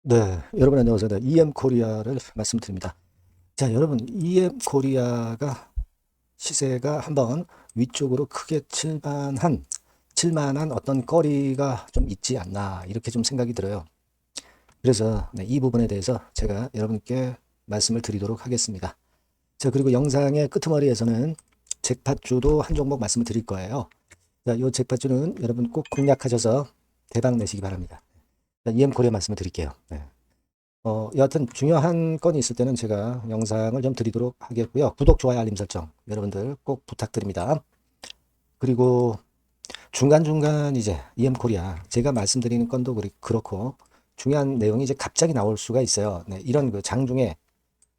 네, 여러분 안녕하세요. 네, EM 코리아를 말씀드립니다. 자, 여러분, EM 코리아가 시세가 한번 위쪽으로 크게 칠만한 어떤 거리가 좀 있지 않나, 이렇게 좀 생각이 들어요. 그래서 네, 이 부분에 대해서 제가 여러분께 말씀을 드리도록 하겠습니다. 자, 그리고 영상의 끄트머리에서는 잭팟주도 한 종목 말씀을 드릴 거예요. 자, 요 잭팟주는 여러분 꼭 공략하셔서 대박 내시기 바랍니다. 자, EM 코리아 말씀을 드릴게요. 네. 여하튼 중요한 건이 있을 때는 제가 영상을 좀 드리도록 하겠고요. 구독, 좋아요, 알림 설정 여러분들 꼭 부탁드립니다. 그리고 중간중간 이제 EM 코리아 제가 말씀드리는 건도 그렇고 중요한 내용이 이제 갑자기 나올 수가 있어요. 네, 이런 그 장중에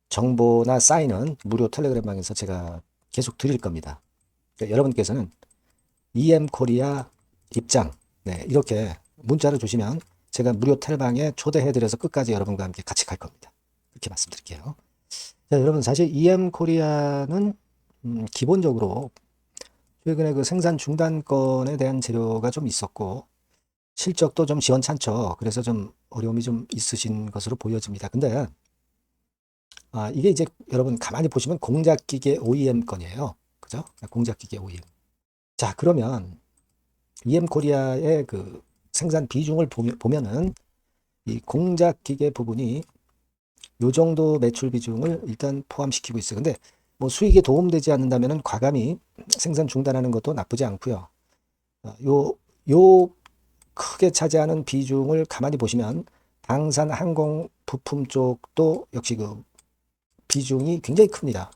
정보나 사인은 무료 텔레그램방에서 제가 계속 드릴 겁니다. 그러니까 여러분께서는 EM 코리아 입장 네, 이렇게 문자를 주시면 제가 무료 텔방에 초대해드려서 끝까지 여러분과 함께 같이 갈 겁니다. 이렇게 말씀드릴게요. 자, 여러분 사실 EM 코리아는 기본적으로 최근에 그 생산 중단권에 대한 재료가 좀 있었고 실적도 좀 시원찮죠. 그래서 좀 어려움이 좀 있으신 것으로 보여집니다. 근데 이게 이제 여러분 가만히 보시면 공작기계 OEM 건이에요. 그죠? 공작기계 OEM. 자, 그러면 EM 코리아의 그 생산 비중을 보면은 이 공작기계 부분이 요 정도 매출 비중을 일단 포함시키고 있어요. 근데 뭐 수익에 도움되지 않는다면 과감히 생산 중단하는 것도 나쁘지 않고요. 요 크게 차지하는 비중을 가만히 보시면 방산 항공 부품 쪽도 역시 그 비중이 굉장히 큽니다.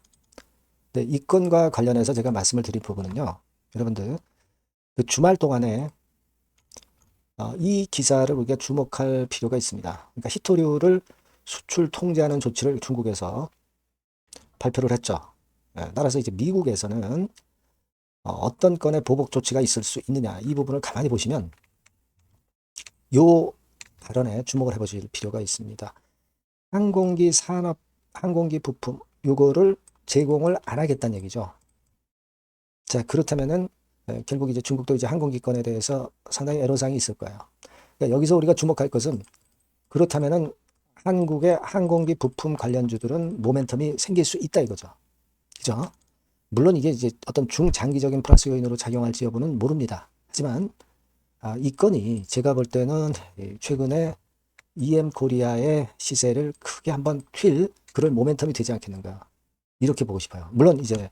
근데 이 건과 관련해서 제가 말씀을 드릴 부분은요. 여러분들 그 주말 동안에 이 기사를 우리가 주목할 필요가 있습니다. 그러니까 히토류를 수출 통제하는 조치를 중국에서 발표를 했죠. 따라서 이제 미국에서는 어떤 건의 보복 조치가 있을 수 있느냐 이 부분을 가만히 보시면 요 발언에 주목을 해보실 필요가 있습니다. 항공기 산업, 항공기 부품 요거를 제공을 안 하겠다는 얘기죠. 자, 그렇다면은 결국 이제 중국도 이제 항공기권에 대해서 상당히 애로사항이 있을 거예요. 그러니까 여기서 우리가 주목할 것은 그렇다면은 한국의 항공기 부품 관련주들은 모멘텀이 생길 수 있다 이거죠. 그죠? 물론 이게 이제 어떤 중장기적인 플러스 요인으로 작용할지 여부는 모릅니다. 하지만 이 건이 제가 볼 때는 최근에 EM 코리아의 시세를 크게 한번 튈 그런 모멘텀이 되지 않겠는가 이렇게 보고 싶어요. 물론 이제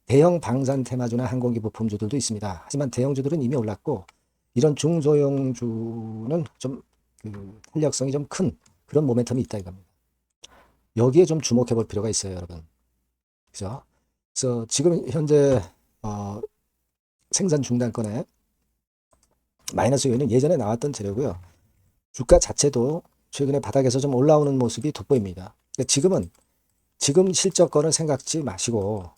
대형 방산 테마주나 항공기 부품주들도 있습니다. 하지만 대형주들은 이미 올랐고 이런 중소형주는 좀 그 탄력성이 좀 큰 그런 모멘텀이 있다 이겁니다. 여기에 좀 주목해 볼 필요가 있어요, 여러분. 그죠? 그래서 지금 현재 어, 생산 중단권에 마이너스 요인은 예전에 나왔던 재료고요. 주가 자체도 최근에 바닥에서 좀 올라오는 모습이 돋보입니다. 그러니까 지금 실적권을 생각지 마시고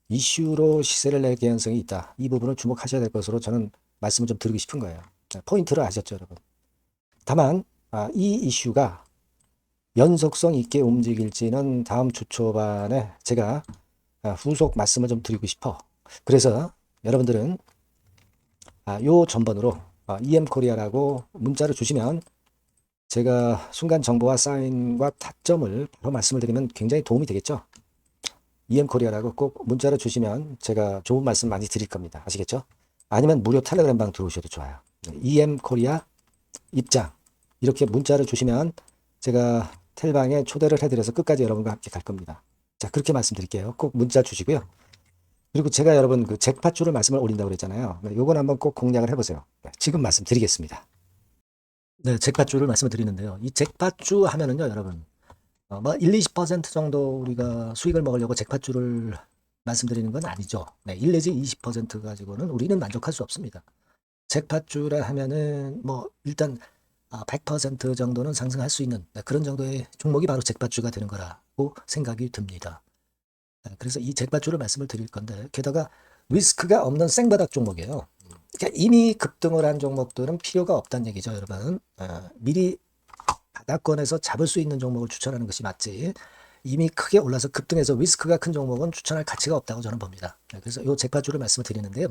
이슈로 시세를 낼 개연성이 있다. 이 부분을 주목하셔야 될 것으로 저는 말씀을 좀 드리고 싶은 거예요. 포인트를 아셨죠, 여러분? 다만 이 이슈가 연속성 있게 움직일지는 다음 주 초반에 제가 후속 말씀을 좀 드리고 싶어. 그래서 여러분들은 요 전번으로 EM 코리아라고 문자를 주시면 제가 순간 정보와 사인과 타점을 바로 말씀을 드리면 굉장히 도움이 되겠죠. EM 코리아라고 꼭 문자를 주시면 제가 좋은 말씀 많이 드릴 겁니다. 아시겠죠? 아니면 무료 텔레그램방 들어오셔도 좋아요. EM 코리아 입장 이렇게 문자를 주시면 제가 텔방에 초대를 해드려서 끝까지 여러분과 함께 갈 겁니다. 자, 그렇게 말씀드릴게요. 꼭 문자 주시고요. 그리고 제가 여러분 그 잭팟주를 말씀을 올린다고 그랬잖아요. 요건 한번 꼭 공략을 해보세요. 지금 말씀드리겠습니다. 네, 잭팟주를 말씀을 드리는데요. 이 잭팟주 하면은요, 여러분. 뭐 1, 20% 정도 우리가 수익을 먹으려고 잭팟주를 말씀드리는 건 아니죠. 네, 1 내지 20% 가지고는 우리는 만족할 수 없습니다. 잭팟주라 하면은 뭐 일단 100% 정도는 상승할 수 있는 그런 정도의 종목이 바로 잭팟주가 되는 거라고 생각이 듭니다. 그래서 이 잭팟주를 말씀을 드릴 건데 게다가 리스크가 없는 생바닥 종목이에요. 그러니까 이미 급등을 한 종목들은 필요가 없다는 얘기죠, 여러분. 미리 바닥권에서 잡을 수 있는 종목을 추천하는 것이 맞지. 이미 크게 올라서 급등해서 리스크가 큰 종목은 추천할 가치가 없다고 저는 봅니다. 그래서 이 잭팟주를 말씀을 드리는데요.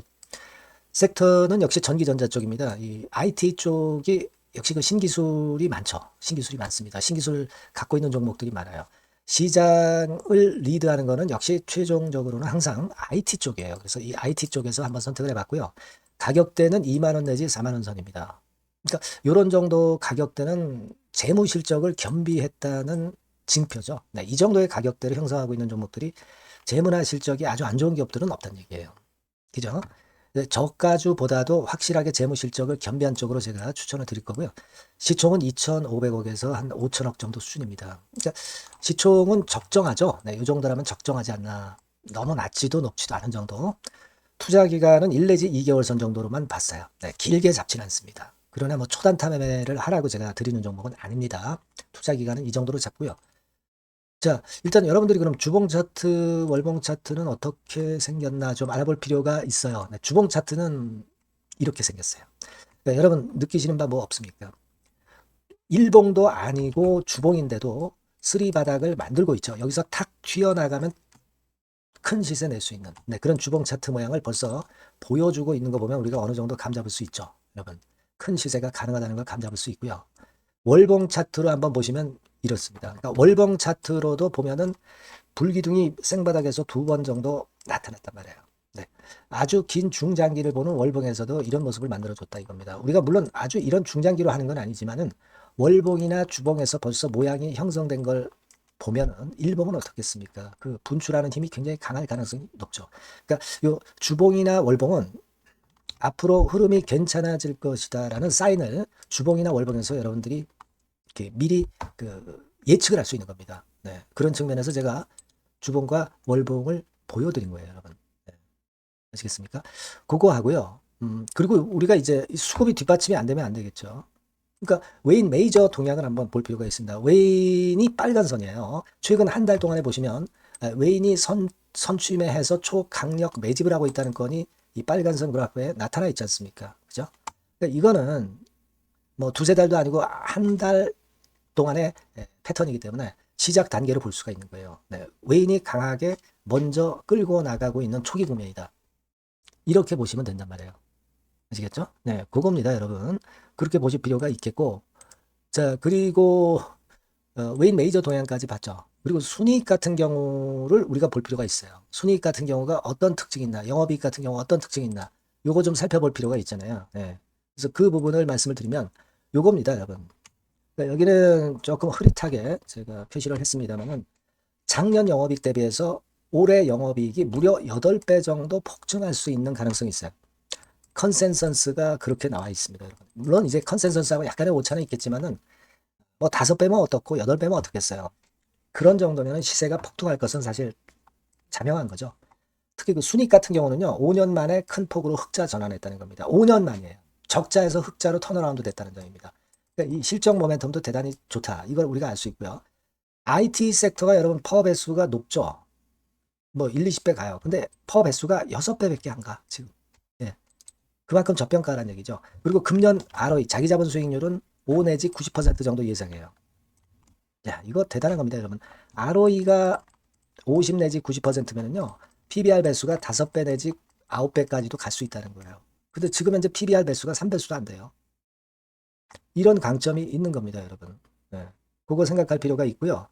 섹터는 역시 전기전자 쪽입니다. 이 IT 쪽이 역시 그 신기술이 많죠. 신기술이 많습니다. 신기술 갖고 있는 종목들이 많아요. 시장을 리드하는 거는 역시 최종적으로는 항상 IT 쪽이에요. 그래서 이 IT 쪽에서 한번 선택을 해봤고요. 가격대는 2만 원 내지 4만 원 선입니다. 그러니까 이런 정도 가격대는 재무 실적을 겸비했다는 징표죠. 네, 이 정도의 가격대를 형성하고 있는 종목들이 재무나 실적이 아주 안 좋은 기업들은 없다는 얘기예요. 그죠? 저가주보다도 확실하게 재무 실적을 겸비한 쪽으로 제가 추천을 드릴 거고요. 시총은 2,500억에서 한 5천억 정도 수준입니다. 그러니까 시총은 적정하죠. 네, 이 정도라면 적정하지 않나. 너무 낮지도 높지도 않은 정도. 투자 기간은 1 내지 2개월 선 정도로만 봤어요. 네, 길게 잡지는 않습니다. 그러나 뭐 초단타 매매를 하라고 제가 드리는 종목은 아닙니다. 투자 기간은 이 정도로 잡고요. 자, 일단 여러분들이 그럼 주봉 차트, 월봉 차트는 어떻게 생겼나 좀 알아볼 필요가 있어요. 네, 주봉 차트는 이렇게 생겼어요. 그러니까 여러분 느끼시는 바 뭐 없습니까? 일봉도 아니고 주봉인데도 쓰리 바닥을 만들고 있죠. 여기서 탁 튀어나가면 큰 시세 낼 수 있는 그런 주봉 차트 모양을 벌써 보여주고 있는 거 보면 우리가 어느 정도 감잡을 수 있죠. 여러분, 큰 시세가 가능하다는 걸 감잡을 수 있고요. 월봉 차트로 한번 보시면 이렇습니다. 그러니까 월봉 차트로도 보면은 불기둥이 생바닥에서 2번 정도 나타났단 말이에요. 네. 아주 긴 중장기를 보는 월봉에서도 이런 모습을 만들어줬다 이겁니다. 우리가 물론 아주 이런 중장기로 하는 건 아니지만은 월봉이나 주봉에서 벌써 모양이 형성된 걸 보면은 일봉은 어떻겠습니까? 그 분출하는 힘이 굉장히 강할 가능성이 높죠. 그러니까 요 주봉이나 월봉은 앞으로 흐름이 괜찮아질 것이다라는 사인을 주봉이나 월봉에서 여러분들이 이렇게 미리 그 예측을 할 수 있는 겁니다. 네. 그런 측면에서 제가 주봉과 월봉을 보여드린 거예요, 여러분. 네. 아시겠습니까? 그거 하고요. 그리고 우리가 이제 수급이 뒷받침이 안 되면 안 되겠죠. 그러니까 웨인 메이저 동향을 한번 볼 필요가 있습니다. 웨인이 빨간 선이에요. 최근 한 달 동안에 보시면 웨인이 선취매해서 초강력 매집을 하고 있다는 건이 이 빨간 선 그래프에 나타나 있지 않습니까? 그죠? 그러니까 이거는 뭐 두세 달도 아니고 한 달 동안의 패턴이기 때문에 시작 단계로 볼 수가 있는 거예요. 네, 웨인이 강하게 먼저 끌고 나가고 있는 초기 국면이다. 이렇게 보시면 된단 말이에요. 아시겠죠? 네, 그겁니다, 여러분. 그렇게 보실 필요가 있겠고, 자, 그리고 웨인 메이저 동향까지 봤죠. 그리고 순이익 같은 경우를 우리가 볼 필요가 있어요. 순이익 같은 경우가 어떤 특징이 있나, 영업이익 같은 경우 어떤 특징이 있나, 요거 좀 살펴볼 필요가 있잖아요. 네. 그래서 그 부분을 말씀을 드리면 요겁니다, 여러분. 그러니까 여기는 조금 흐릿하게 제가 표시를 했습니다만은 작년 영업이익 대비해서 올해 영업이익이 무려 8배 정도 폭증할 수 있는 가능성이 있어요. 컨센서스가 그렇게 나와 있습니다, 여러분. 물론 이제 컨센서스하고 약간의 오차는 있겠지만은 뭐 5배면 어떻고 8배면 어떻겠어요. 그런 정도면 시세가 폭등할 것은 사실 자명한 거죠. 특히 그 순익 같은 경우는요, 5년 만에 큰 폭으로 흑자 전환했다는 겁니다. 5년 만이에요. 적자에서 흑자로 턴어라운드 됐다는 점입니다. 그러니까 이 실적 모멘텀도 대단히 좋다. 이걸 우리가 알 수 있고요. IT 섹터가 여러분 퍼 배수가 높죠. 뭐 1, 20배 가요. 근데 퍼 배수가 6배밖에 안 가, 지금. 예. 그만큼 저평가라는 얘기죠. 그리고 금년 ROE, 자기 자본 수익률은 5 내지 90% 정도 예상해요. 야, 이거 대단한 겁니다, 여러분. ROE가 50 내지 90%면은요, PBR 배수가 5배 내지 9배까지도 갈 수 있다는 거예요. 근데 지금 현재 PBR 배수가 3배수도 안 돼요. 이런 강점이 있는 겁니다, 여러분. 네. 그거 생각할 필요가 있고요.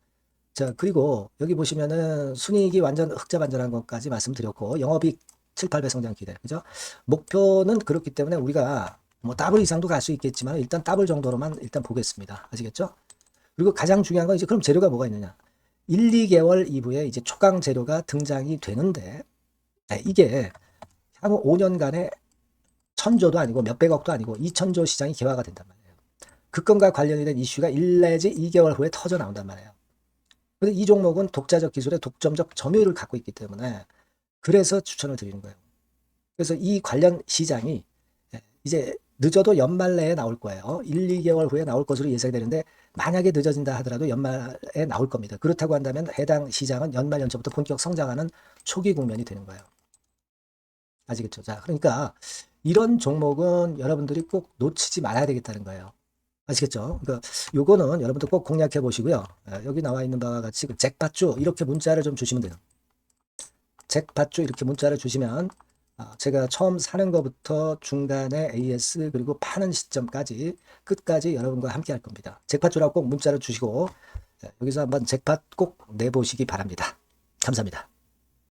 자, 그리고 여기 보시면은 순이익이 완전 흑자 반전한 것까지 말씀드렸고, 영업이익 7, 8배 성장 기대. 그죠? 목표는 그렇기 때문에 우리가 뭐 더블 이상도 갈 수 있겠지만 일단 더블 정도로만 일단 보겠습니다. 아시겠죠? 그리고 가장 중요한 건 이제 그럼 재료가 뭐가 있느냐? 1, 2개월 이후에 이제 초강 재료가 등장이 되는데, 네, 이게 향후 5년간에 1,000조도 아니고 몇백억도 아니고 2,000조 시장이 개화가 된단 말이에요. 그 건과 관련이 된 이슈가 1 내지 2개월 후에 터져 나온단 말이에요. 근데 이 종목은 독자적 기술의 독점적 점유율을 갖고 있기 때문에 그래서 추천을 드리는 거예요. 그래서 이 관련 시장이 이제 늦어도 연말 내에 나올 거예요. 1, 2개월 후에 나올 것으로 예상되는데 만약에 늦어진다 하더라도 연말에 나올 겁니다. 그렇다고 한다면 해당 시장은 연말 연초부터 본격 성장하는 초기 국면이 되는 거예요. 아시겠죠? 자, 그러니까 이런 종목은 여러분들이 꼭 놓치지 말아야 되겠다는 거예요. 아시겠죠? 그러니까 요거는 여러분들 꼭 공략해 보시고요. 여기 나와 있는 바와 같이 그 잭팟주 이렇게 문자를 좀 주시면 돼요. 잭팟주 이렇게 문자를 주시면 제가 처음 사는 것부터 중간에 AS 그리고 파는 시점까지 끝까지 여러분과 함께 할 겁니다. 잭팟 주라고 꼭 문자를 주시고 여기서 한번 잭팟 꼭 내보시기 바랍니다. 감사합니다.